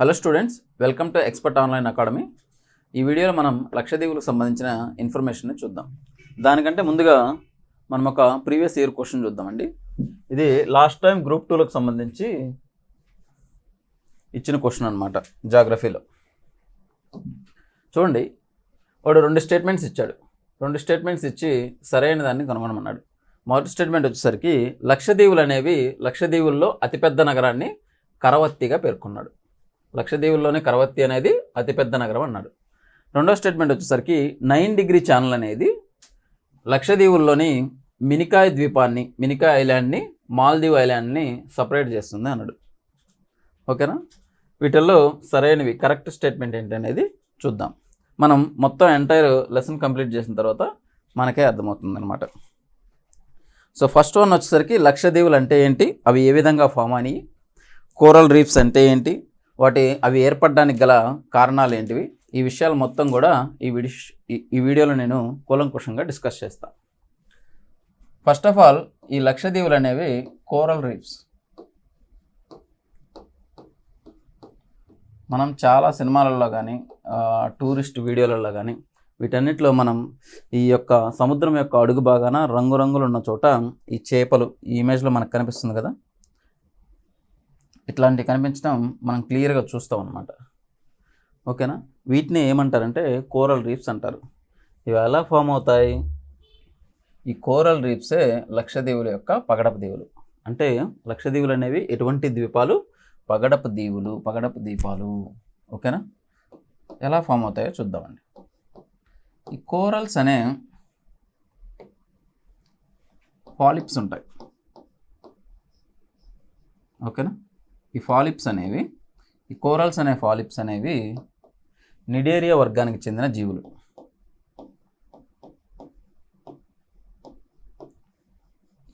Hello students, welcome to expert online academy. ఈ వీడియోలో మనం లక్షద్వీపులకు సంబంధించిన ఇన్ఫర్మేషన్ని చూద్దాం. దానికంటే ముందుగా మనం ఒక ప్రీవియస్ ఇయర్ క్వశ్చన్ చూద్దామండి. ఇది లాస్ట్ టైం గ్రూప్ 2లకు సంబంధించి ఇచ్చిన క్వశ్చన్ అనమాట. జాగ్రఫీలో చూడండి, వాడు రెండు స్టేట్మెంట్స్ ఇచ్చాడు. రెండు స్టేట్మెంట్స్ ఇచ్చి సరైన దాన్ని కనుగొనమన్నాడు. మొదటి స్టేట్మెంట్ వచ్చేసరికి లక్షద్వీపులు అనేవి లక్షద్వీపుల్లో అతిపెద్ద నగరాన్ని కరవత్తిగా పేర్కొన్నాడు. లక్షద్వీపుల్లోనే కరవత్తి అనేది అతిపెద్ద నగరం అన్నాడు. రెండో స్టేట్మెంట్ వచ్చేసరికి 9 డిగ్రీ ఛానల్ అనేది లక్షద్వీపుల్లోని మినికాయ్ ద్వీపాన్ని, మినికాయ్ ఐలాండ్ని, మాల్దీవ్ ఐలాండ్ని సపరేట్ చేస్తుంది అన్నాడు. ఓకేనా? వీటిల్లో సరైనవి కరెక్ట్ స్టేట్మెంట్ ఏంటనేది చూద్దాం. మనం మొత్తం ఎంటైర్ లెసన్ కంప్లీట్ చేసిన తర్వాత మనకే అర్థమవుతుంది అనమాట. సో ఫస్ట్ వన్ వచ్చేసరికి లక్షద్వీపులు అంటే ఏంటి, అవి ఏ విధంగా ఫామ్ అయినాయి, కోరల్ రీఫ్స్ అంటే ఏంటి, అవి ఏర్పడడానికి గల కారణాలు ఏంటివి, ఈ విషయాలు మొత్తం కూడా ఈ వీడియోలో నేను కూలంకుషంగా డిస్కస్ చేస్తాను. ఫస్ట్ ఆఫ్ ఆల్, ఈ లక్షద్వీపులు అనేవి కోరల్ రీఫ్స్. మనం చాలా సినిమాలలో కానీ టూరిస్ట్ వీడియోలలో కానీ వీటన్నిటిలో మనం ఈ యొక్క సముద్రం యొక్క అడుగు భాగాన రంగురంగులు ఉన్న చోట ఈ చేపలు, ఈ ఇమేజ్లో మనకు కనిపిస్తుంది కదా, ఇట్లాంటివి కనిపించడం మనం క్లియర్గా చూస్తాం అన్నమాట. ఓకేనా? వీటిని ఏమంటారంటే కోరల్ రీఫ్స్ అంటారు. ఇవి ఎలా ఫామ్ అవుతాయి? ఈ కోరల్ రీఫ్సే లక్షద్వీపుల యొక్క పగడపు దీవులు. అంటే లక్షద్వీపులు అనేవి ఎటువంటి ద్వీపాలు? పగడపు దీవులు, పగడపు ద్వీపాలు. ఓకేనా? ఎలా ఫామ్ అవుతాయో చూద్దామండి. ఈ కోరల్స్ అనే పాలిప్స్ ఉంటాయి. ఓకేనా? ఈ ఫాలిప్స్ అనేవి, ఈ కోరల్స్ అనే ఫాలిప్స్ అనేవి నిడేరియా వర్గానికి చెందిన జీవులు.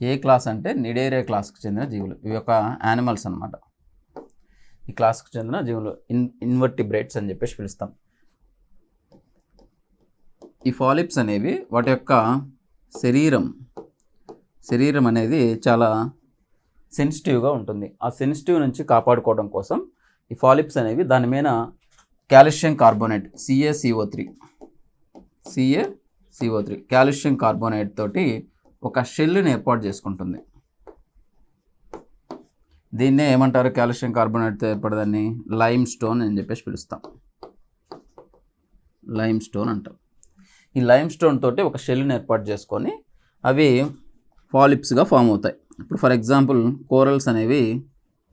ఏ క్లాస్ అంటే నిడేరియా క్లాస్కి చెందిన జీవులు. ఇవి ఒక యానిమల్స్ అన్నమాట. ఈ క్లాస్కి చెందిన జీవులు ఇన్వర్టిబ్రేట్స్ అని చెప్పేసి పిలుస్తాం. ఈ ఫాలిప్స్ అనేవి వాటి యొక్క శరీరం అనేది చాలా సెన్సిటివ్గా ఉంటుంది. ఆ సెన్సిటివ్ నుంచి కాపాడుకోవడం కోసం ఈ ఫాలిప్స్ అనేవి దాని మీద calcium carbonate CaCO3 calcium carbonate తోటి ఒక షెల్ని ఏర్పాటు చేసుకుంటుంది. దీన్నే ఏమంటారు? కాల్షియం కార్బోనేట్తో ఏర్పడదాన్ని లైమ్ స్టోన్ అని చెప్పేసి పిలుస్తాం. లైమ్ స్టోన్ అంటాం. ఈ లైమ్ స్టోన్ తోటి ఒక షెల్ని ఏర్పాటు చేసుకొని అవి ఫాలిప్స్గా ఫామ్ అవుతాయి. ఇప్పుడు ఫర్ ఎగ్జాంపుల్ కోరల్స్ అనేవి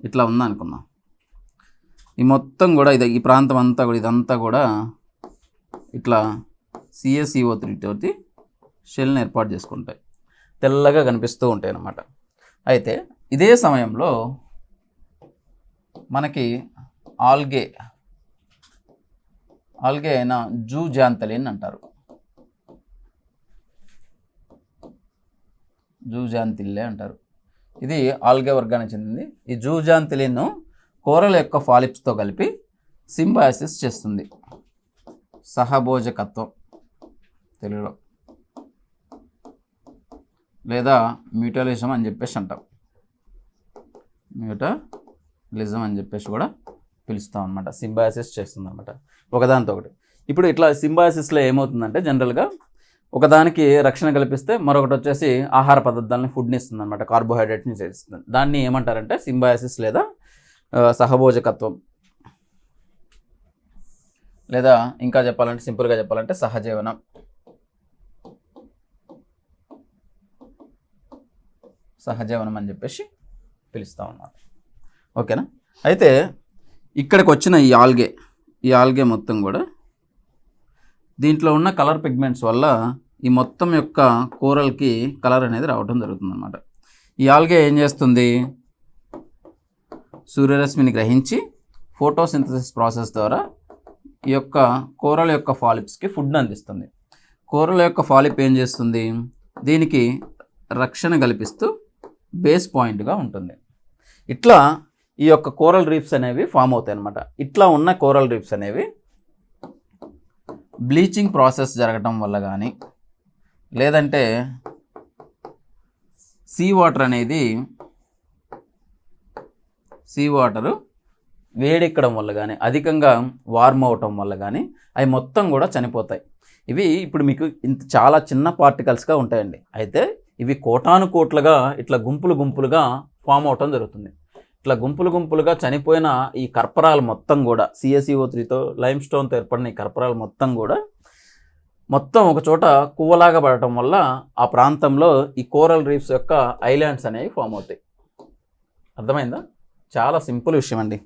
ఇట్లా ఉందనుకుందాం. ఈ మొత్తం కూడా ఈ ప్రాంతం అంతా కూడా, ఇదంతా కూడా ఇట్లా CaCO3 తోటి షెల్ని ఏర్పాటు చేసుకుంటాయి. తెల్లగా కనిపిస్తూ ఉంటాయి అన్నమాట. అయితే ఇదే సమయంలో మనకి ఆల్గే అయిన జూజాంతలిన్ అంటారు. జూజాంతిల్లే అంటారు. ఇది ఆల్గే వర్గానికి చెందింది. ఈ జూజాంతిలిన్ కోరల యొక్క ఫాలిప్స్తో కలిపి సింబయాసిస్ చేస్తుంది. సహభోజకత్వం తెలుగులో, లేదా మ్యూటలిజం అని చెప్పేసి అంటాం. మ్యూటలిజం అని చెప్పేసి కూడా పిలుస్తాం అనమాట. సింబయాసిస్ చేస్తుంది అనమాట ఒకదానితో ఒకటి. ఇప్పుడు ఇట్లా సింబయాసిస్లో ఏమవుతుందంటే జనరల్గా ఒకదానికి రక్షణ కల్పిస్తే మరొకటి వచ్చేసి ఆహార పదార్థాలని ఫుడ్ని ఇస్తుంది అనమాట, కార్బోహైడ్రేట్ని చేస్తుంది. దాన్ని ఏమంటారంటే సింబయాసిస్ లేదా సహభోజకత్వం, లేదా ఇంకా చెప్పాలంటే సింపుల్గా చెప్పాలంటే సహజీవనం. సహజీవనం అని చెప్పేసి పిలుస్తాం అన్నమాట. ఓకేనా? అయితే ఇక్కడికి వచ్చిన ఈ ఆల్గే మొత్తం కూడా దీంట్లో ఉన్న కలర్ పిగ్మెంట్స్ వల్ల ఈ మొత్తం యొక్క కోరల్కి కలర్ అనేది రావడం జరుగుతుంది అన్నమాట. ఈ ఆల్గే ఏం చేస్తుంది? సూర్యరశ్మిని గ్రహించి ఫోటోసింథసిస్ ప్రాసెస్ ద్వారా ఈ యొక్క కోరల యొక్క ఫాలిప్స్కి ఫుడ్ని అందిస్తుంది. కోరల యొక్క ఫాలిప్ ఏం చేస్తుంది? దీనికి రక్షణ కల్పిస్తూ బేస్ పాయింట్గా ఉంటుంది. ఇట్లా ఈ యొక్క కోరల్ రీఫ్స్ అనేవి ఫామ్ అవుతాయి అన్నమాట. ఇట్లా ఉన్న కోరల్ రీఫ్స్ అనేవి బ్లీచింగ్ ప్రాసెస్ జరగటం వల్ల కానీ, లేదంటే సీ వాటర్ వేడెక్కడం వల్ల కానీ అధికంగా వార్మ్ అవటం వల్ల కానీ అవి మొత్తం కూడా చనిపోతాయి. ఇవి ఇప్పుడు మీకు ఇంత చాలా చిన్న పార్టికల్స్గా ఉంటాయండి. అయితే ఇవి కోటాను కోట్లుగా ఇట్లా గుంపులు గుంపులుగా ఫామ్ అవటం జరుగుతుంది. ఇట్లా గుంపులు గుంపులుగా చనిపోయిన ఈ కర్పరాలు మొత్తం కూడా CaCO3తో లైమ్ స్టోన్తో ఏర్పడిన ఈ కర్పరాలు మొత్తం ఒక చోట కువ్వలాగా పడటం వల్ల ఆ ప్రాంతంలో ఈ కోరల్ రీఫ్స్ యొక్క ఐలాండ్స్ అనేవి ఫామ్ అవుతాయి. అర్థమైందా? చాలా సింపుల్ విషయం అండి.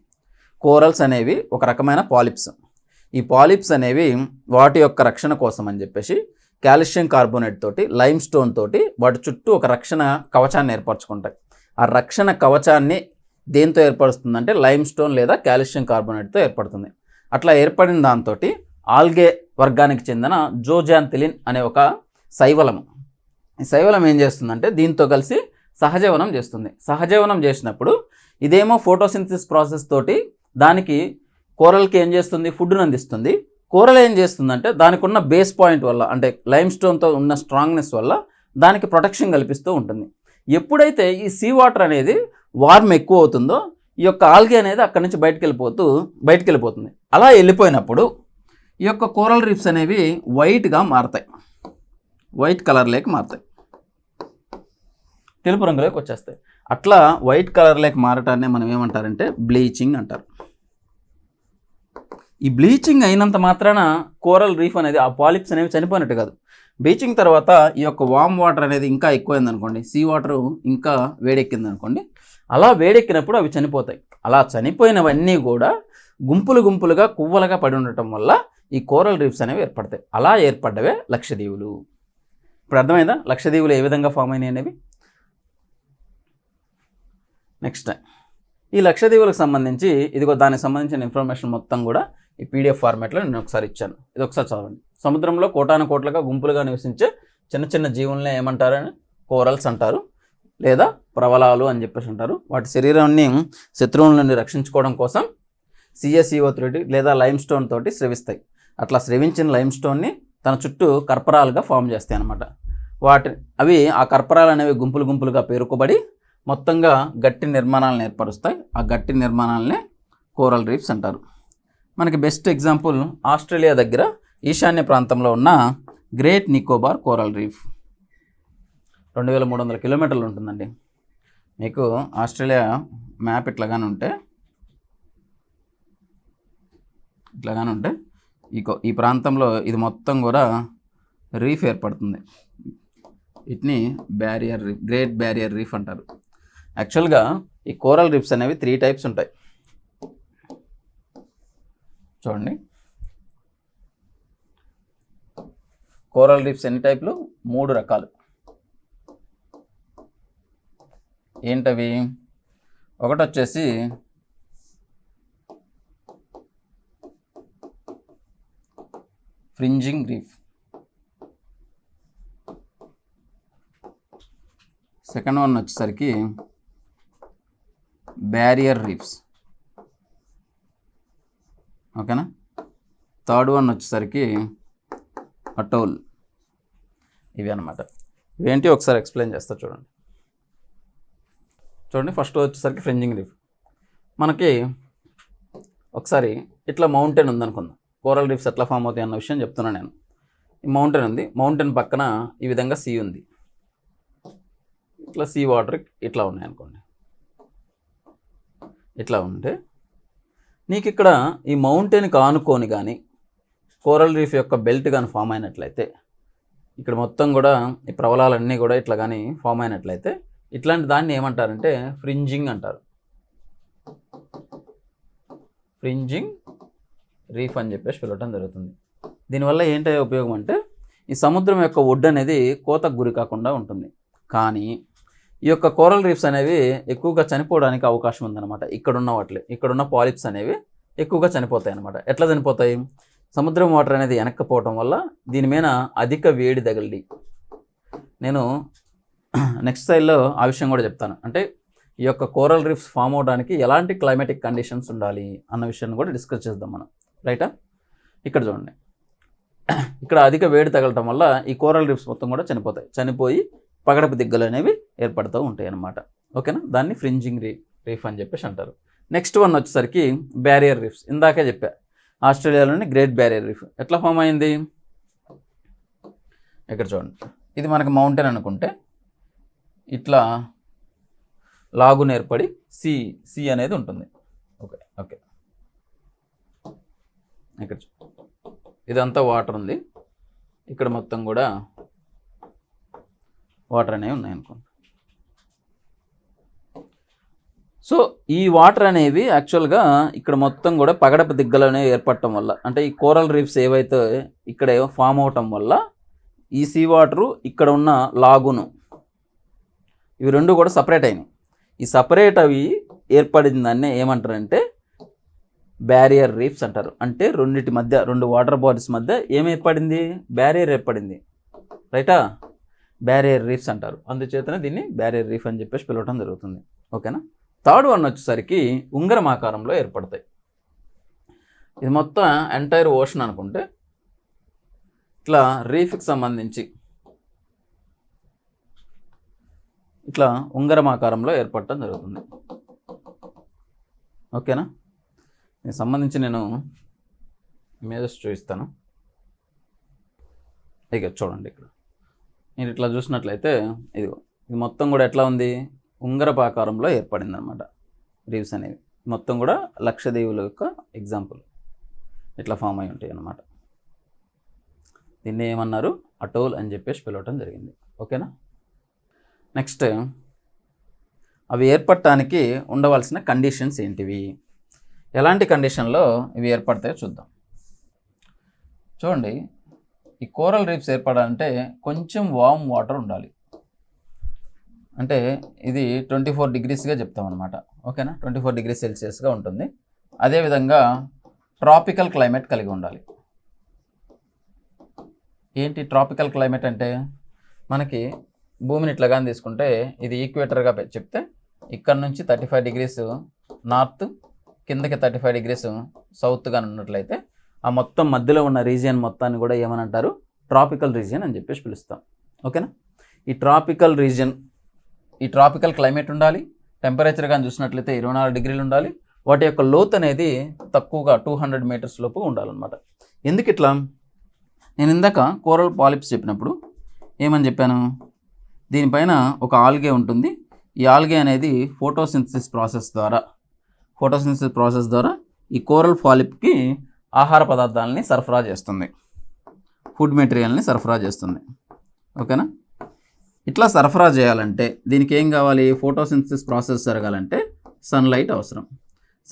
కోరల్స్ అనేవి ఒక రకమైన పాలిప్స్. ఈ పాలిప్స్ అనేవి వాటి యొక్క రక్షణ కోసం అని చెప్పేసి కాల్షియం కార్బోనేట్ తోటి లైమ్ స్టోన్ తోటి వాటి చుట్టూ ఒక రక్షణ కవచాన్ని ఏర్పరచుకుంటాయి. ఆ రక్షణ కవచాన్ని దేంతో ఏర్పడుతుందంటే లైమ్ స్టోన్ లేదా కాల్షియం కార్బోనేట్తో ఏర్పడుతుంది. అట్లా ఏర్పడిన దాంతో ఆల్గే వర్గానికి చెందిన జోజాంథిలిన్ అనే ఒక శైవలము. ఈ శైవలం ఏం చేస్తుందంటే దీంతో కలిసి సహజీవనం చేస్తుంది. సహజీవనం చేసినప్పుడు ఇదేమో ఫోటోసింథసిస్ ప్రాసెస్ తోటి దానికి కోరల్కి ఏం చేస్తుంది, ఫుడ్ను అందిస్తుంది. కోరల్ ఏం చేస్తుందంటే దానికి ఉన్న బేస్ పాయింట్ వల్ల, అంటే లైమ్ స్టోన్తో ఉన్న స్ట్రాంగ్నెస్ వల్ల దానికి ప్రొటెక్షన్ కల్పిస్తూ ఉంటుంది. ఎప్పుడైతే ఈ సీ వాటర్ అనేది వార్మ్ ఎక్కువ అవుతుందో ఈ యొక్క ఆల్గే అనేది అక్కడి నుంచి బయటికి వెళ్ళిపోతుంది. అలా వెళ్ళిపోయినప్పుడు ఈ యొక్క కోరల్ రీఫ్స్ అనేవి వైట్గా మారతాయి, వైట్ కలర్లోకి మారుతాయి, తెలుపు రంగులోకి వచ్చేస్తాయి. అట్లా వైట్ కలర్లోకి మారటాన్ని మనం ఏమంటారంటే బ్లీచింగ్ అంటారు. ఈ బ్లీచింగ్ అయినంత మాత్రాన కోరల్ రీఫ్ అనేది, ఆ పాలిప్స్ అనేవి చనిపోయినట్టు కాదు. బ్లీచింగ్ తర్వాత ఈ యొక్క వామ్ వాటర్ అనేది ఇంకా ఎక్కువైంది అనుకోండి, సీ వాటర్ ఇంకా వేడెక్కింది అనుకోండి, అలా వేడెక్కినప్పుడు అవి చనిపోతాయి. అలా చనిపోయినవన్నీ కూడా గుంపులు గుంపులుగా కువ్వలుగా పడి ఉండటం వల్ల ఈ కోరల్ రీఫ్స్ అనేవి ఏర్పడతాయి. అలా ఏర్పడ్డవే లక్షద్వీపులు. ఇప్పుడు అర్థమైందా లక్షద్వీపులు ఏ విధంగా ఫామ్ అయినాయి అనేవి? నెక్స్ట్ ఈ లక్షద్వీపులకు సంబంధించి దానికి సంబంధించిన ఇన్ఫర్మేషన్ మొత్తం కూడా ఈ PDF ఫార్మాట్లో నేను ఒకసారి ఇచ్చాను. ఇది ఒకసారి చదవండి. సముద్రంలో కోటాను కోట్లుగా గుంపులుగా నివసించే చిన్న చిన్న జీవుల్ని ఏమంటారని కోరల్స్ అంటారు, లేదా ప్రవలాలు అని చెప్పేసి అంటారు. వాటి శరీరాన్ని శత్రువుల నుండి రక్షించుకోవడం కోసం CaCO3 లేదా లైమ్ స్టోన్ తోటి స్రవిస్తాయి. అట్లా స్రవించిన లైమ్ స్టోన్ని తన చుట్టూ కర్పరాలుగా ఫామ్ చేస్తాయి అన్నమాట. అవి ఆ కర్పరాలు అనేవి గుంపులు గుంపులుగా పేరుకోబడి మొత్తంగా గట్టి నిర్మాణాలను ఏర్పరుస్తాయి. ఆ గట్టి నిర్మాణాలనే కోరల్ రీఫ్స్ అంటారు. మనకి బెస్ట్ ఎగ్జాంపుల్ ఆస్ట్రేలియా దగ్గర ఈశాన్య ప్రాంతంలో ఉన్న గ్రేట్ నికోబార్ కోరల్ రీఫ్. 2300 కిలోమీటర్లు ఉంటుందండి. మీకు ఆస్ట్రేలియా మ్యాప్ ఇట్లాగానే ఉంటే ఈ ప్రాంతంలో ఇది మొత్తం కూడా రీఫ్ ఏర్పడుతుంది. వీటిని గ్రేట్ బ్యారియర్ రీఫ్ అంటారు. యాక్చువల్గా ఈ కోరల్ రీఫ్స్ అనేవి 3 టైప్స్ ఉంటాయి. చూడండి, కోరల్ రీఫ్స్ ఎన్ని టైప్లు? 3 రకాలు. ఏంటవి? ఒకటి వచ్చేసి ఫ్రింజింగ్ రీఫ్, సెకండ్ వన్ వచ్చేసరికి బ్యారియర్ రీఫ్స్, ఓకేనా. థర్డ్ వన్ వచ్చేసరికి అటోల్. ఇవి అన్నమాట. ఇవేంటి ఒకసారి ఎక్స్ప్లెయిన్ చేస్తా చూడండి. ఫస్ట్ వచ్చేసరికి ఫ్రింజింగ్ రీఫ్. మనకి ఒకసారి ఇట్లా మౌంటైన్ ఉందనుకుందాం. కోరల్ రీఫ్స్ ఎట్లా ఫామ్ అవుతాయి అన్న విషయం చెప్తున్నాను నేను. ఈ మౌంటైన్ ఉంది, మౌంటైన్ పక్కన ఈ విధంగా సీ ఉంది. ఇట్లా సీ వాటర్ ఇట్లా ఉన్నాయి అనుకోండి. ఇట్లా ఉంటే నీకు ఇక్కడ ఈ మౌంటైన్కి ఆనుకొని కానీ కోరల్ రీఫ్ యొక్క బెల్ట్ కానీ ఫామ్ అయినట్లయితే, ఇక్కడ మొత్తం కూడా ఈ ప్రవలాలన్నీ కూడా ఇట్లా కానీ ఫామ్ అయినట్లయితే ఇట్లాంటి దాన్ని ఏమంటారంటే ఫ్రింజింగ్ అంటారు. ఫ్రింజింగ్ రీఫ్ అని చెప్పేసి పిలవటం జరుగుతుంది. దీనివల్ల ఏంటో ఉపయోగం అంటే ఈ సముద్రం యొక్క ఒడ్డు అనేది కోతకు గురి కాకుండా ఉంటుంది. కానీ ఈ యొక్క కోరల్ రీఫ్స్ అనేవి ఎక్కువగా చనిపోవడానికి అవకాశం ఉందన్నమాట. ఇక్కడున్న పాలిప్స్ అనేవి ఎక్కువగా చనిపోతాయి అన్నమాట. ఎట్లా చనిపోతాయి? సముద్రం వాటర్ అనేది వెనక్కపోవటం వల్ల దీని మీద అధిక వేడి తగిలి, నేను నెక్స్ట్ స్లైడ్లో ఆ విషయం కూడా చెప్తాను. అంటే ఈ యొక్క కోరల్ రీఫ్స్ ఫామ్ అవడానికి ఎలాంటి క్లైమాటిక్ కండిషన్స్ ఉండాలి అన్న విషయాన్ని కూడా డిస్కస్ చేద్దాం మనం, రైటా. ఇక్కడ చూడండి, ఇక్కడ అధిక వేడి తగలటం వల్ల ఈ కోరల్ రీఫ్స్ మొత్తం కూడా చనిపోయి పగడపు దిగ్గలు అనేవి ఏర్పడుతూ ఉంటాయి అన్నమాట. ఓకేనా. దాన్ని ఫ్రింజింగ్ రీఫ్ అని చెప్పేసి అంటారు. నెక్స్ట్ వన్ వచ్చేసరికి బ్యారియర్ రీఫ్స్. ఇందాకే చెప్పా, ఆస్ట్రేలియాలోని గ్రేట్ బ్యారియర్ రీఫ్ ఎట్లా ఫామ్ అయింది. ఇక్కడ చూడండి, ఇది మనకు మౌంటైన్ అనుకుంటే ఇట్లా లాగున ఏర్పడి సి అనేది ఉంటుంది. ఓకే ఓకే, ఇక్కడ ఇదంతా వాటర్ ఉంది, ఇక్కడ మొత్తం కూడా వాటర్ అనేవి ఉన్నాయనుకోండి. సో ఈ వాటర్ అనేవి యాక్చువల్గా ఇక్కడ మొత్తం కూడా పగడపు దిగ్గలోనే ఏర్పడటం వల్ల, అంటే ఈ కోరల్ రీఫ్స్ ఏవైతే ఇక్కడ ఫామ్ అవటం వల్ల ఈ సీ వాటరు ఇక్కడ ఉన్న లాగును ఇవి రెండు కూడా సపరేట్ అయినాయి. ఈ సపరేట్ అవి ఏర్పడిన దాన్ని ఏమంటారంటే బ్యారియర్ రీఫ్స్ అంటారు. అంటే రెండింటి మధ్య, రెండు వాటర్ బాడీస్ మధ్య ఏం ఏర్పడింది, బ్యారియర్ ఏర్పడింది, రైటా, బ్యారియర్ రీఫ్స్ అంటారు. అందుచేతనే దీన్ని బ్యారియర్ రీఫ్ అని చెప్పేసి పిలవటం జరుగుతుంది. ఓకేనా. థర్డ్ వన్ వచ్చేసరికి ఉంగరం ఆకారంలో ఏర్పడతాయి. ఇది మొత్తం ఎంటైర్ ఓషన్ అనుకుంటే ఇట్లా రీఫ్కి సంబంధించి ఇట్లా ఉంగరం ఆకారంలో ఏర్పడటం జరుగుతుంది. ఓకేనా. దీనికి సంబంధించి నేను ఇమేజెస్ చూపిస్తాను. ఇక చూడండి, ఇక్కడ మీరు ఇట్లా చూసినట్లయితే ఇది మొత్తం కూడా ఎట్లా ఉంది, ఉంగరపు ఆకారంలో ఏర్పడింది అనమాట రీవ్స్ అనేవి. మొత్తం కూడా లక్షద్వీపుల యొక్క ఎగ్జాంపుల్ ఇట్లా ఫామ్ అయి ఉంటాయి అన్నమాట. దీన్ని ఏమన్నారు, అటోల్ అని చెప్పేసి పిలవటం జరిగింది. ఓకేనా. నెక్స్ట్, అవి ఏర్పడటానికి ఉండవలసిన కండిషన్స్ ఏంటివి, ఎలాంటి కండిషన్లో ఇవి ఏర్పడతాయో చూద్దాం. చూడండి, ఈ కోరల్ రీఫ్స్ ఏర్పడాలంటే కొంచెం వామ్ వాటర్ ఉండాలి. అంటే ఇది 24 డిగ్రీస్గా చెప్తాం అనమాట. ఓకేనా. 24 డిగ్రీ సెల్సియస్గా ఉంటుంది. అదేవిధంగా ట్రాపికల్ క్లైమేట్ కలిగి ఉండాలి. ఏంటి ట్రాపికల్ క్లైమేట్ అంటే, మనకి భూమిని ఇట్లా కానీ తీసుకుంటే ఇది ఈక్వేటర్గా చెప్తే ఇక్కడ నుంచి 35 డిగ్రీస్ నార్త్, కిందకి 35 డిగ్రీస్ సౌత్గా ఉన్నట్లయితే ఆ మొత్తం మధ్యలో ఉన్న రీజియన్ మొత్తాన్ని కూడా ఏమని అంటారు, ట్రాపికల్ రీజియన్ అని చెప్పేసి పిలుస్తాం. ఓకేనా. ఈ ట్రాపికల్ రీజియన్, ఈ ట్రాపికల్ క్లైమేట్ ఉండాలి. టెంపరేచర్ కానీ చూసినట్లయితే 24 డిగ్రీలు ఉండాలి. వాటి యొక్క లోతు అనేది తక్కువగా 200 మీటర్స్ లోపు ఉండాలన్నమాట. ఎందుకు ఇట్లా, నేను ఇందాక కోరల్ పాలిప్స్ చెప్పినప్పుడు ఏమని చెప్పాను, దీనిపైన ఒక ఆల్గే ఉంటుంది. ఈ ఆల్గే అనేది ఫోటోసింథసిస్ ప్రాసెస్ ద్వారా ఈ కోరల్ పాలిప్కి ఆహార పదార్థాలని సరఫరా చేస్తుంది, ఫుడ్ మెటీరియల్ని సరఫరా చేస్తుంది. ఓకేనా. ఇట్లా సరఫరా చేయాలంటే దీనికి ఏం కావాలి, ఫోటోసింథసిస్ ప్రాసెస్ జరగాలంటే సన్లైట్ అవసరం.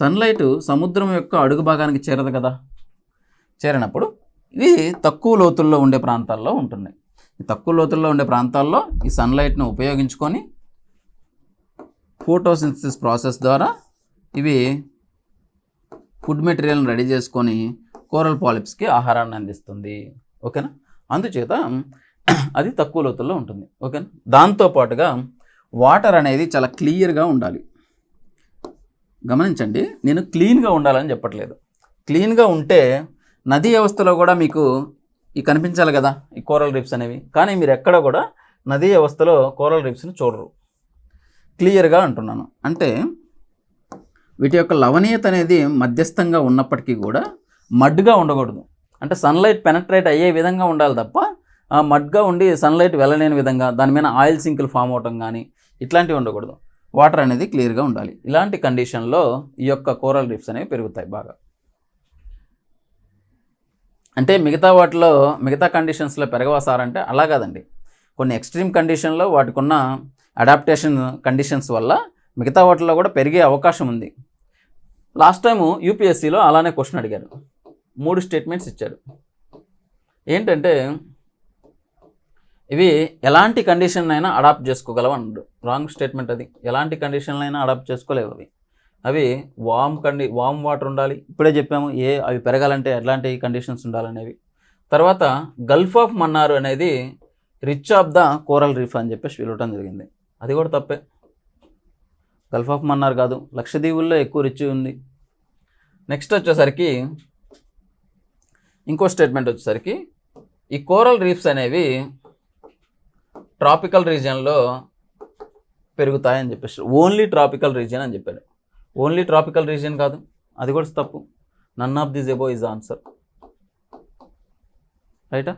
సన్లైట్ సముద్రం యొక్క అడుగు భాగానికి చేరదు కదా, చేరినప్పుడు ఇది తక్కువ లోతుల్లో ఉండే ప్రాంతాల్లో ఉంటుంది. ఈ తక్కువ లోతుల్లో ఉండే ప్రాంతాల్లో ఈ సన్లైట్ను ఉపయోగించుకొని ఫోటోసింథసిస్ ప్రాసెస్ ద్వారా ఇవి ఫుడ్ మెటీరియల్ని రెడీ చేసుకొని కోరల్ పాలిప్స్కి ఆహారాన్ని అందిస్తుంది. ఓకేనా. అందుచేత అది తక్కువ లోతుల్లో ఉంటుంది. ఓకేనా. దాంతోపాటుగా వాటర్ అనేది చాలా క్లియర్గా ఉండాలి. గమనించండి, నేను క్లీన్గా ఉండాలని చెప్పట్లేదు. క్లీన్గా ఉంటే నదీ వ్యవస్థలో కూడా మీకు ఈ కనిపించాలి కదా ఈ కోరల్ రీఫ్స్ అనేవి, కానీ మీరు ఎక్కడ కూడా నదీ వ్యవస్థలో కోరల్ రీఫ్స్ని చూడరు. క్లియర్గా అంటున్నాను అంటే వీటి యొక్క లవణీయత అనేది మధ్యస్థంగా ఉన్నప్పటికీ కూడా మడ్గా ఉండకూడదు. అంటే సన్లైట్ పెనట్రేట్ అయ్యే విధంగా ఉండాలి తప్ప మడ్గా ఉండి సన్లైట్ వెళ్ళలేని విధంగా దాని మీద ఆయిల్ సింకులు ఫామ్ అవటం కానీ ఇట్లాంటివి ఉండకూడదు. వాటర్ అనేది క్లియర్గా ఉండాలి. ఇలాంటి కండిషన్లో ఈ యొక్క కోరల్ రీఫ్స్ అనేవి పెరుగుతాయి బాగా. అంటే మిగతా కండిషన్స్లో పెరగవా సార్ అంటే అలా కాదండి. కొన్ని ఎక్స్ట్రీమ్ కండిషన్లో వాటికి ఉన్న అడాప్టేషన్ కండిషన్స్ వల్ల మిగతా వాటిలో కూడా పెరిగే అవకాశం ఉంది. లాస్ట్ టైము యూపీఎస్సీలో అలానే క్వశ్చన్ అడిగారు. 3 స్టేట్మెంట్స్ ఇచ్చాడు. ఏంటంటే ఇవి ఎలాంటి కండిషన్ అయినా అడాప్ట్ చేసుకోగలవు అన్నాడు. రాంగ్ స్టేట్మెంట్ అది. ఎలాంటి కండిషన్లు అయినా అడాప్ట్ చేసుకోలేవు అవి వామ్ వాటర్ ఉండాలి. ఇప్పుడే చెప్పాము అవి పెరగాలంటే ఎలాంటి కండిషన్స్ ఉండాలనేవి. తర్వాత గల్ఫ్ ఆఫ్ మన్నార్ అనేది rich of the coral reef అని చెప్పేసి పిలవటం జరిగింది. అది కూడా తప్పే. గల్ఫ్ ఆఫ్ మన్నార్ కాదు, లక్షద్వీపుల్లో ఎక్కువ రిచ్ ఉంది. నెక్స్ట్ వచ్చేసరికి ఇంకో స్టేట్మెంట్ వచ్చేసరికి ఈ కోరల్ రీఫ్స్ అనేవి ట్రాపికల్ రీజియన్లో పెరుగుతాయని చెప్పేసి, ఓన్లీ ట్రాపికల్ రీజియన్ అని చెప్పాడు. ఓన్లీ ట్రాపికల్ రీజియన్ కాదు, అది కూడా తప్పు. None of this above is answer. రైటా?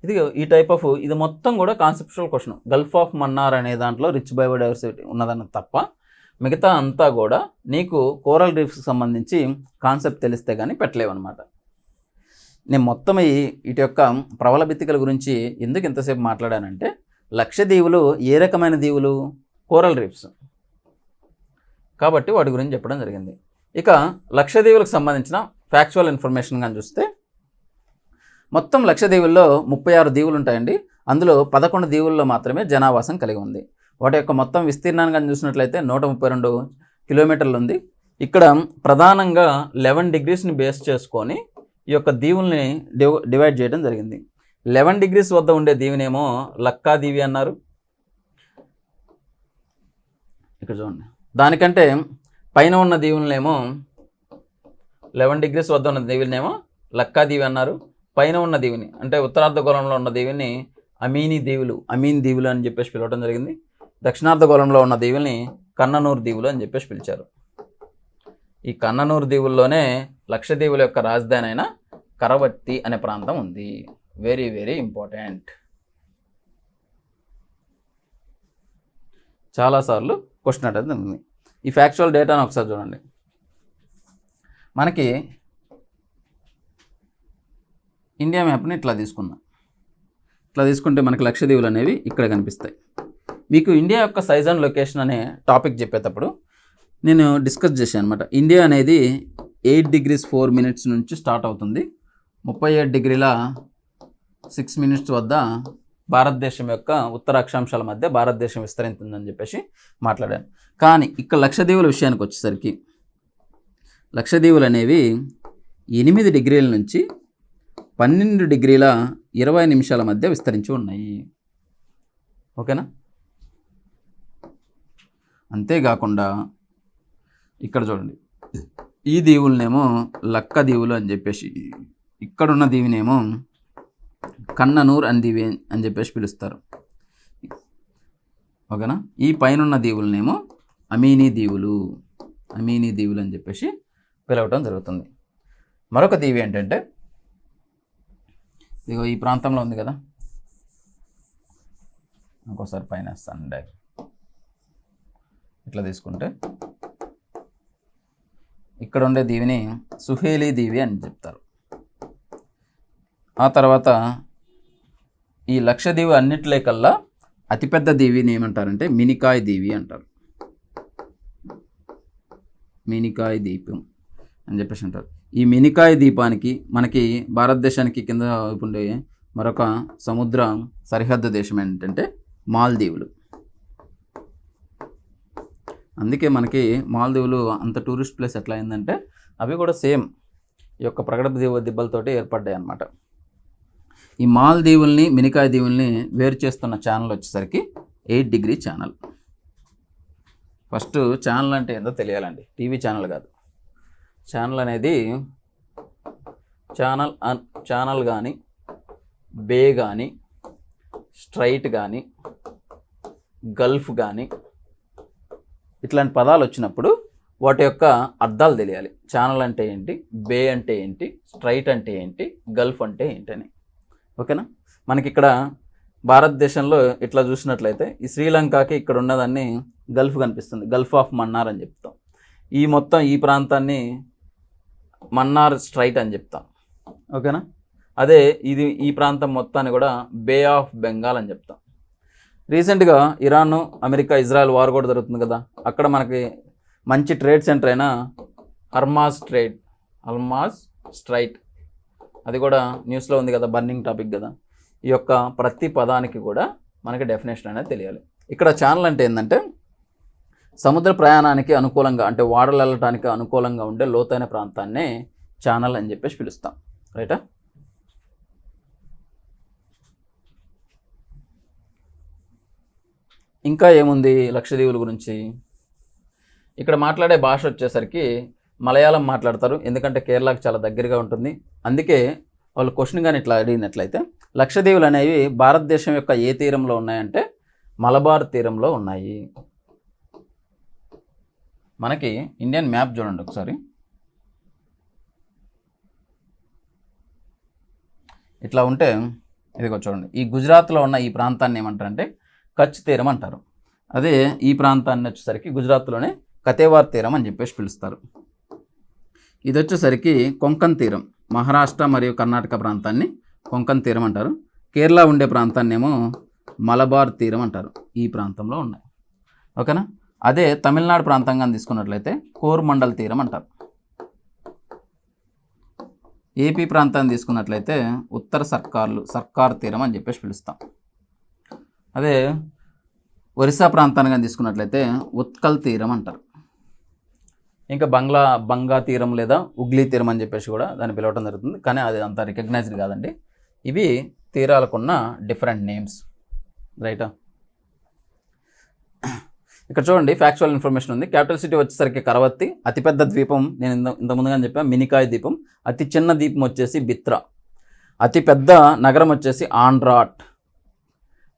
ఇది ఈ టైప్ ఆఫ్, ఇది మొత్తం కూడా conceptual question. Gulf of Mannar అనే దాంట్లో రిచ్ బయోడైవర్సిటీ ఉన్నదన్న తప్ప మిగతా అంతా కూడా నీకు కోరల్ రీఫ్స్కి సంబంధించి కాన్సెప్ట్ తెలిస్తే కానీ పెట్టలేవన్నమాట. నేను మొత్తం వీటి యొక్క ప్రబల బిత్తికల గురించి ఎందుకు ఇంతసేపు మాట్లాడానంటే, లక్షద్వీపులు ఏ రకమైన దీవులు? కోరల్ రీఫ్స్ కాబట్టి వాటి గురించి చెప్పడం జరిగింది. ఇక లక్షద్వీపులకు సంబంధించిన ఫ్యాక్చువల్ ఇన్ఫర్మేషన్ కానీ చూస్తే, మొత్తం లక్షద్వీపుల్లో 36 దీవులు ఉంటాయండి. అందులో 11 దీవుల్లో మాత్రమే జనావాసం కలిగి ఉంది. వాటి యొక్క మొత్తం విస్తీర్ణాన్ని కానీ చూసినట్లయితే 132 కిలోమీటర్లు ఉంది. ఇక్కడ ప్రధానంగా 11 డిగ్రీస్ని బేస్ చేసుకొని ఈ యొక్క దీవుల్ని డివైడ్ చేయడం జరిగింది. 11 డిగ్రీస్ వద్ద ఉండే దీవినేమో లక్కా దీవి అన్నారు. ఇక్కడ చూడండి, దానికంటే పైన ఉన్న దీవులనేమో 11 డిగ్రీస్ వద్ద ఉన్న దీవులనేమో లక్కా దీవి అన్నారు. పైన ఉన్న దీవిని అంటే ఉత్తరార్ధగోళంలో ఉన్న దీవిని అమీన్ దీవులు అని చెప్పేసి పిలవడం జరిగింది. దక్షిణార్ధగోళంలో ఉన్న దీవుల్ని కన్ననూరు దీవులు అని చెప్పేసి పిలిచారు. ఈ కన్ననూరు దీవుల్లోనే లక్షద్వీపుల యొక్క రాజధాని అయిన కరవత్తి అనే ప్రాంతం ఉంది. Very very important. చాలాసార్లు క్వశ్చన్ అడిగింది ఉంది. ఈ ఫ్యాక్చువల్ డేటాను ఒకసారి చూడండి. మనకి ఇండియా మ్యాప్ని ఇట్లా తీసుకుందాం. ఇట్లా తీసుకుంటే మనకి లక్షద్వీపులు అనేవి ఇక్కడ కనిపిస్తాయి. మీకు ఇండియా యొక్క సైజ్ అండ్ లొకేషన్ అనే టాపిక్ చెప్పేటప్పుడు నేను డిస్కస్ చేశాను అనమాట. ఇండియా అనేది 8 degrees 4 minutes నుంచి స్టార్ట్ అవుతుంది. 37 degrees 6 minutes వద్ద భారతదేశం యొక్క ఉత్తర అక్షాంశాల మధ్య భారతదేశం విస్తరించిందని చెప్పేసి మాట్లాడాను. కానీ ఇక్కడ లక్షద్వీపుల విషయానికి వచ్చేసరికి లక్షద్వీపులు అనేవి 8 degrees నుంచి 12 degrees 20 నిమిషాల మధ్య విస్తరించి ఉన్నాయి. ఓకేనా? అంతేకాకుండా ఇక్కడ చూడండి, ఈ దీవులనేమో లక్క దీవులు అని చెప్పేసి, ఇక్కడున్న దీవినేమో కన్ననూర్ అని దీవి అని చెప్పేసి పిలుస్తారు. ఓకేనా? ఈ పైన దీవులనేమో అమీనీ దీవులు అని చెప్పేసి పిలవటం జరుగుతుంది. మరొక దీవి ఏంటంటే, ఇదిగో ఈ ప్రాంతంలో ఉంది కదా, ఇంకోసారి పైన వేస్తాను డైరెక్ట్. ఇట్లా తీసుకుంటే ఇక్కడ ఉండే దీవిని సుహేలీ దీవి అని చెప్తారు. ఆ తర్వాత ఈ లక్షద్వీపు అన్నిటిలే కల్లా అతిపెద్ద దీవిని ఏమంటారంటే మినికాయ్ దీవి అంటారు. మినికాయ్ ద్వీపం అని చెప్పేసి అంటారు. ఈ మినికాయ్ ద్వీపానికి మనకి భారతదేశానికి కింద ఉండే మరొక సముద్ర సరిహద్దు దేశం ఏంటంటే మాల్దీవులు. అందుకే మనకి మాల్దీవులు అంత టూరిస్ట్ ప్లేస్ ఎట్లా అయిందంటే, అవి కూడా సేమ్ ఈ యొక్క ప్రగడ దిబ్బలతోటి ఏర్పడ్డాయి అన్నమాట. ఈ మాల్దీవుల్ని మినికాయ్ దీవుల్ని వేరు చేస్తున్న ఛానల్ వచ్చేసరికి 8 degree ఛానల్. ఫస్ట్ ఛానల్ అంటే ఏందో తెలియాలండి. టీవీ ఛానల్ కాదు. ఛానల్ అనేది ఛానల్ కానీ, బే కానీ, స్ట్రైట్ కానీ, గల్ఫ్ కానీ ఇట్లాంటి పదాలు వచ్చినప్పుడు వాటి యొక్క అర్థాలు తెలియాలి. ఛానల్ అంటే ఏంటి, బే అంటే ఏంటి, స్ట్రైట్ అంటే ఏంటి, గల్ఫ్ అంటే ఏంటని. ఓకేనా? మనకి ఇక్కడ భారతదేశంలో ఇట్లా చూసినట్లయితే ఈ శ్రీలంకకి ఇక్కడ ఉన్నదాన్ని గల్ఫ్ కనిపిస్తుంది. గల్ఫ్ ఆఫ్ మన్నార్ అని చెప్తాం. ఈ మొత్తం ఈ ప్రాంతాన్ని మన్నార్ స్ట్రైట్ అని చెప్తాం. ఓకేనా? అదే ఈ ప్రాంతం మొత్తాన్ని కూడా బే ఆఫ్ బెంగాల్ అని చెప్తాం. రీసెంట్గా ఇరాన్, అమెరికా, ఇజ్రాయెల్ వార్ కూడా జరుగుతుంది కదా, అక్కడ మనకి మంచి ట్రేడ్ సెంటర్ అయిన హర్మాజ్ స్ట్రైట్, అది కూడా న్యూస్లో ఉంది కదా, బర్నింగ్ టాపిక్ కదా. ఈ యొక్క ప్రతి పదానికి కూడా మనకి డెఫినేషన్ అనేది తెలియాలి. ఇక్కడ ఛానల్ అంటే ఏంటంటే సముద్ర ప్రయాణానికి అనుకూలంగా, అంటే వాడలు వెళ్ళటానికి అనుకూలంగా ఉండే లోతైన ప్రాంతాన్నే ఛానల్ అని చెప్పేసి పిలుస్తాం. రైటా? ఇంకా ఏముంది లక్షద్వీపుల గురించి? ఇక్కడ మాట్లాడే భాష వచ్చేసరికి మలయాళం మాట్లాడతారు, ఎందుకంటే కేరళకు చాలా దగ్గరగా ఉంటుంది. అందుకే వాళ్ళు క్వశ్చన్ కానీ ఇట్లా అడిగినట్లయితే, లక్షద్వీపులు అనేవి భారతదేశం యొక్క ఏ తీరంలో ఉన్నాయంటే మలబార్ తీరంలో ఉన్నాయి. మనకి ఇండియన్ మ్యాప్ చూడండి ఒకసారి. ఇట్లా ఉంటే ఇదిగో చూడండి, ఈ గుజరాత్లో ఉన్న ఈ ప్రాంతాన్ని ఏమంటారంటే కచ్ తీరం అంటారు. అదే ఈ ప్రాంతాన్ని వచ్చేసరికి గుజరాత్లోనే కతేవార్ తీరం అని చెప్పేసి పిలుస్తారు. ఇది వచ్చేసరికి కొంకన్ తీరం, మహారాష్ట్ర మరియు కర్ణాటక ప్రాంతాన్ని కొంకన్ తీరం అంటారు. కేరళ ఉండే ప్రాంతాన్ని ఏమో మలబార్ తీరం అంటారు. ఈ ప్రాంతంలో ఉన్నాయి. ఓకేనా. అదే తమిళనాడు ప్రాంతంగా తీసుకున్నట్లయితే కోరమండల్ తీరం అంటారు. ఏపీ ప్రాంతాన్ని తీసుకున్నట్లయితే ఉత్తర సర్కార్ తీరం అని చెప్పేసి పిలుస్తాం. అదే ఒరిస్సా ప్రాంతాన్ని తీసుకున్నట్లయితే ఉత్కల్ తీరం అంటారు. ఇంకా బంగా తీరం లేదా ఉగ్లీ తీరం అని చెప్పేసి కూడా దాన్ని పిలవటం జరుగుతుంది. కానీ అది అంత రికగ్నైజ్డ్ కాదండి. ఇవి తీరాలకున్న డిఫరెంట్ నేమ్స్. రైటా. ఇక్కడ చూడండి, ఫ్యాక్చువల్ ఇన్ఫర్మేషన్ ఉంది. క్యాపిటల్ సిటీ వచ్చేసరికి కరవత్తి. అతిపెద్ద ద్వీపం నేను ఇంత ముందుగా చెప్పాను మినికాయ్ ద్వీపం. అతి చిన్న ద్వీపం వచ్చేసి బిత్రా. అతిపెద్ద నగరం వచ్చేసి ఆండ్రాట్.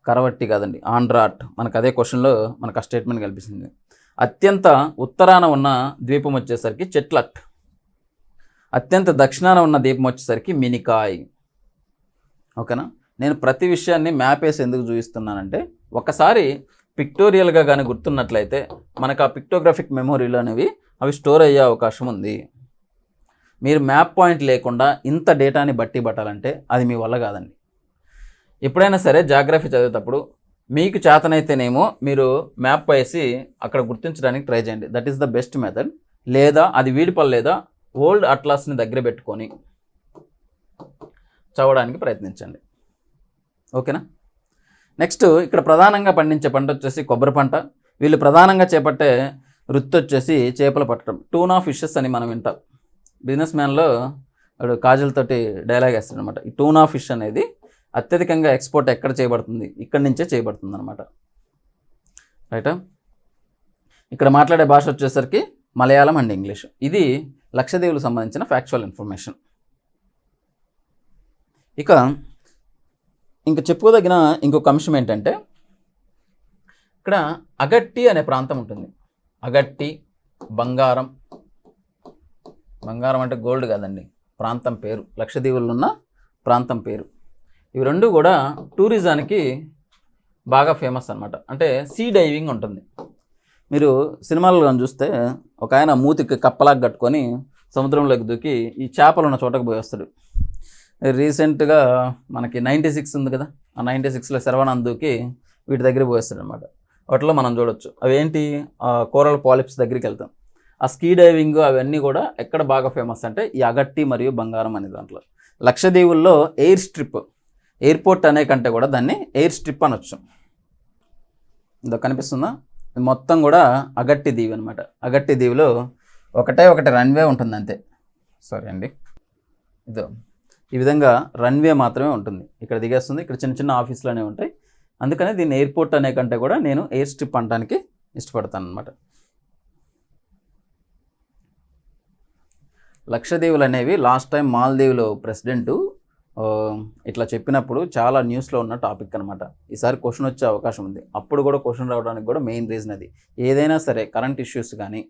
కరవట్టి కాదండి, ఆండ్రాట్. మనకు అదే క్వశ్చన్లో మనకు ఆ స్టేట్మెంట్ కల్పిస్తుంది. అత్యంత ఉత్తరాన ఉన్న ద్వీపం వచ్చేసరికి చెట్లట్. అత్యంత దక్షిణాన ఉన్న ద్వీపం వచ్చేసరికి మినికాయ్. ఓకేనా. నేను ప్రతి విషయాన్ని మ్యాప్ వేసి ఎందుకు చూపిస్తున్నానంటే ఒకసారి పిక్టోరియల్గా కానీ గుర్తున్నట్లయితే మనకు ఆ పిక్టోగ్రఫిక్ మెమొరీలు అనేవి అవి స్టోర్ అయ్యే అవకాశం ఉంది. మీరు మ్యాప్ పాయింట్ లేకుండా ఇంత డేటాని బట్టి పట్టాలంటే అది మీ వల్ల కాదండి. ఎప్పుడైనా సరే జాగ్రఫీ చదివేటప్పుడు మీకు చేతనైతేనేమో మీరు మ్యాప్ వేసి అక్కడ గుర్తించడానికి ట్రై చేయండి. That is the best method. లేదా అది వీడిపల్ లేదా ఓల్డ్ అట్లాస్ని దగ్గర పెట్టుకొని చదవడానికి ప్రయత్నించండి. ఓకేనా. నెక్స్ట్ ఇక్కడ ప్రధానంగా పండించే పంట వచ్చేసి కొబ్బరి పంట. వీళ్ళు ప్రధానంగా చేపట్టే వృత్తి వచ్చేసి చేపలు పట్టడం. టూనా ఫిషెస్ అని మనం వింటాం. బిజినెస్ మ్యాన్లో వాడు కాజల్తోటి డైలాగ్ వేస్తాడు అనమాట. ఈ టూనా ఫిష్ అనేది అత్యధికంగా ఎక్స్పోర్ట్ ఎక్కడ చేయబడుతుంది, ఇక్కడి నుంచే చేయబడుతుంది అనమాట. రైటా. ఇక్కడ మాట్లాడే భాష వచ్చేసరికి మలయాళం అండ్ ఇంగ్లీష్. ఇది లక్షద్వీపులకు సంబంధించిన ఫ్యాక్చువల్ ఇన్ఫర్మేషన్. ఇంకా చెప్పుకోదగిన ఇంకొక అంశం ఏంటంటే ఇక్కడ అగట్టి అనే ప్రాంతం ఉంటుంది. అగట్టి, బంగారం అంటే గోల్డ్ కాదండి, ప్రాంతం పేరు. లక్షద్వీపుల్లో ఉన్న ప్రాంతం పేరు. ఇవి రెండు కూడా టూరిజానికి బాగా ఫేమస్ అనమాట. అంటే సీ డైవింగ్ ఉంటుంది. మీరు సినిమాల్లో చూస్తే ఒక ఆయన మూతికి కప్పలాగా కట్టుకొని సముద్రంలోకి దూకి ఈ చేపలు ఉన్న చోటకు పోయి వస్తాడు. రీసెంట్గా మనకి 96 ఉంది కదా, ఆ 96లో శర్వానంద్ దూకి వీటి దగ్గర పోయేస్తాడు అనమాట. వాటిలో మనం చూడొచ్చు. అవేంటి, కోరల్ పాలిప్స్ దగ్గరికి వెళ్తాం. ఆ స్కీ డైవింగ్ అవన్నీ కూడా ఎక్కడ బాగా ఫేమస్ అంటే ఈ అగట్టి మరియు బంగారం అనే దాంట్లో. లక్షద్వీపుల్లో ఎయిర్ స్ట్రిప్, ఎయిర్పోర్ట్ అనే కంటే కూడా దాన్ని ఎయిర్ స్ట్రిప్ అనొచ్చు. ఇదో కనిపిస్తుందా, ఇది మొత్తం కూడా అగట్టి దీవి అనమాట. అగట్టి దీవిలో ఒకటి రన్వే ఉంటుంది అంతే. సారీ అండి, ఇదో ఈ విధంగా రన్వే మాత్రమే ఉంటుంది. ఇక్కడ దిగేస్తుంది, ఇక్కడ చిన్న చిన్న ఆఫీసులు అనేవి ఉంటాయి. అందుకనే దీన్ని ఎయిర్పోర్ట్ అనే కంటే కూడా నేను ఎయిర్ స్ట్రిప్ అనడానికి ఇష్టపడతాను అనమాట. లక్షద్వీపులు అనేవి లాస్ట్ టైం మాల్దీవులో ప్రెసిడెంటు ఇట్లా చెప్పినప్పుడు చాలా న్యూస్లో ఉన్న టాపిక్ అనమాట. ఈసారి క్వశ్చన్ వచ్చే అవకాశం ఉంది. అప్పుడు కూడా క్వశ్చన్ రావడానికి కూడా మెయిన్ రీజన్ అది. ఏదైనా సరే కరెంట్ ఇష్యూస్ కానీ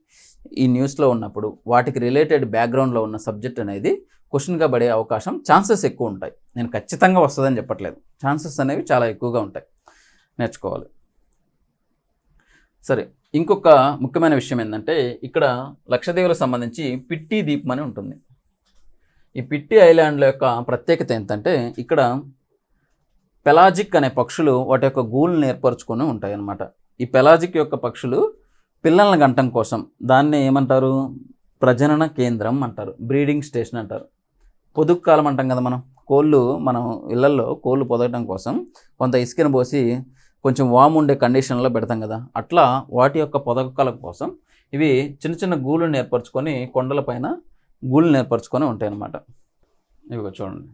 ఈ న్యూస్లో ఉన్నప్పుడు వాటికి రిలేటెడ్ బ్యాక్గ్రౌండ్లో ఉన్న సబ్జెక్ట్ అనేది క్వశ్చన్గా పడే అవకాశం ఛాన్సెస్ ఎక్కువ ఉంటాయి. నేను ఖచ్చితంగా వస్తుందని చెప్పట్లేదు, ఛాన్సెస్ అనేవి చాలా ఎక్కువగా ఉంటాయి, నేర్చుకోవాలి. సరే, ఇంకొక ముఖ్యమైన విషయం ఏంటంటే ఇక్కడ లక్షద్వీపులకు సంబంధించి పిట్టి ద్వీపం అని ఉంటుంది. ఈ పిట్టి ఐలాండ్ల యొక్క ప్రత్యేకత ఏంటంటే ఇక్కడ పెలాజిక్ అనే పక్షులు వాటి యొక్క గూళ్ళని ఏర్పరచుకొని ఉంటాయి అన్నమాట. ఈ పెలాజిక్ యొక్క పక్షులు పిల్లలను గంటం కోసం దాన్ని ఏమంటారు, ప్రజనన కేంద్రం అంటారు, బ్రీడింగ్ స్టేషన్ అంటారు. పొదుగు కాలం అంటాం కదా మనం ఇళ్లల్లో కోళ్ళు పొదగటం కోసం కొంత ఇసుకను పోసి కొంచెం వామ్ ఉండే కండిషన్లో పెడతాం కదా, అట్లా వాటి యొక్క పొదగకాల కోసం ఇవి చిన్న చిన్న గూళ్ళని ఏర్పరచుకొని కొండలపైన గూళ్ళని ఏర్పరచుకొని ఉంటాయి అన్నమాట. ఇవి చూడండి,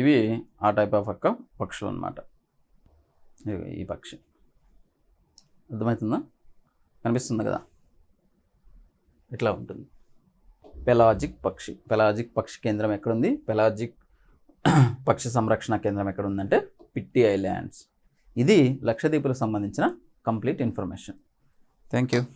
ఇవి ఆ టైప్ ఆఫ్ యొక్క పక్షులు అన్నమాట. ఈ పక్షి అర్థమవుతుందా, కనిపిస్తుంది కదా, ఇట్లా ఉంటుంది. పెలాజిక్ పక్షి. పెలాజిక్ పక్షి కేంద్రం ఎక్కడుంది, పెలాజిక్ పక్షి సంరక్షణ కేంద్రం ఎక్కడుందంటే పిట్టి ఐలాండ్స్. ఇది లక్షద్వీపులకు సంబంధించిన కంప్లీట్ ఇన్ఫర్మేషన్. Thank you.